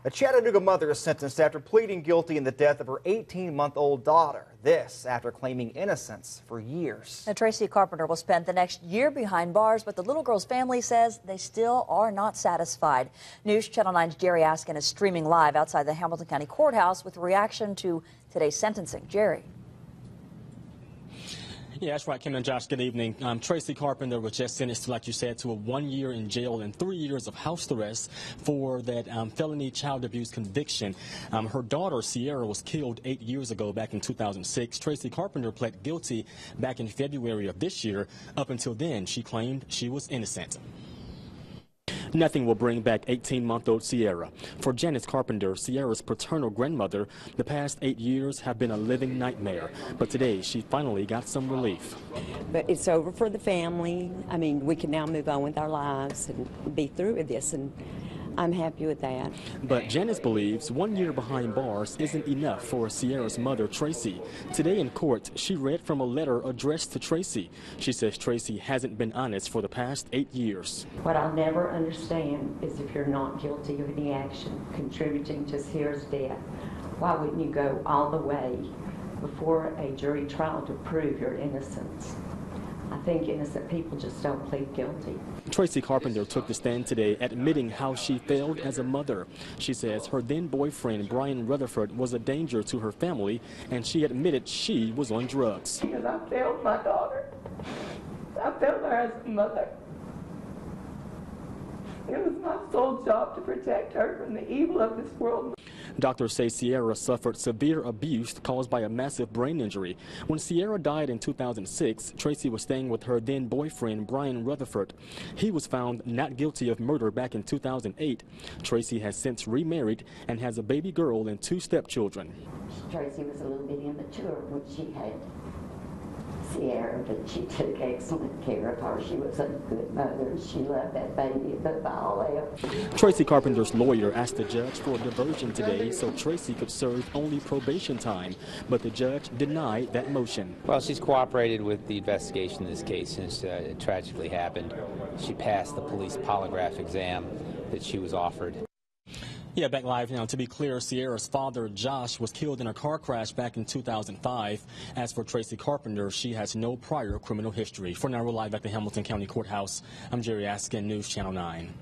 A Chattanooga mother is sentenced after pleading guilty in the death of her 18-month-old daughter. This after claiming innocence for years. Now, Traci Carpenter will spend the next year behind bars, but the little girl's family says they still are not satisfied. News Channel 9's Jerry Askin is streaming live outside the Hamilton County Courthouse with a reaction to today's sentencing. Jerry. Yeah, that's right, Kim and Josh. Good evening. Traci Carpenter was just sentenced, like you said, to a 1 year in jail and 3 years of house arrest for that felony child abuse conviction. Her daughter, Sierra, was killed 8 years ago, back in 2006. Traci Carpenter pled guilty back in February of this year. Up until then, she claimed she was innocent. Nothing will bring back 18-month-old Sierra. For Janice Carpenter, Sierra's paternal grandmother, the past 8 years have been a living nightmare. But today, she finally got some relief. But it's over for the family. I mean, we can now move on with our lives and be through with this, and I'm happy with that. But Janice believes 1 year behind bars isn't enough for Sierra's mother, Traci. Today in court, she read from a letter addressed to Traci. She says Traci hasn't been honest for the past 8 years. What I'll never understand is if you're not guilty of any action contributing to Sierra's death, why wouldn't you go all the way before a jury trial to prove your innocence? I think innocent people just don't plead guilty. Traci Carpenter took the stand today admitting how she failed as a mother. She says her then boyfriend, Brian Rutherford, was a danger to her family, and she admitted she was on drugs. Because I failed my daughter. I failed her as a mother. It was my sole job to protect her from the evil of this world. Doctors say Sierra suffered severe abuse caused by a massive brain injury. When Sierra died in 2006, Traci was staying with her then boyfriend, Brian Rutherford. He was found not guilty of murder back in 2008. Traci has since remarried and has a baby girl and 2 stepchildren. Traci was a little bit immature when she had Sierra, but she took excellent care of her. She was a good mother. She loved that baby above all else. Traci Carpenter's lawyer asked the judge for a diversion today so Traci could serve only probation time, but the judge denied that motion. Well, she's cooperated with the investigation in this case since it tragically happened. She passed the police polygraph exam that she was offered. Yeah, back live now. To be clear, Sierra's father, Josh, was killed in a car crash back in 2005. As for Traci Carpenter, she has no prior criminal history. For now, we're live at the Hamilton County Courthouse. I'm Jerry Askin, News Channel 9.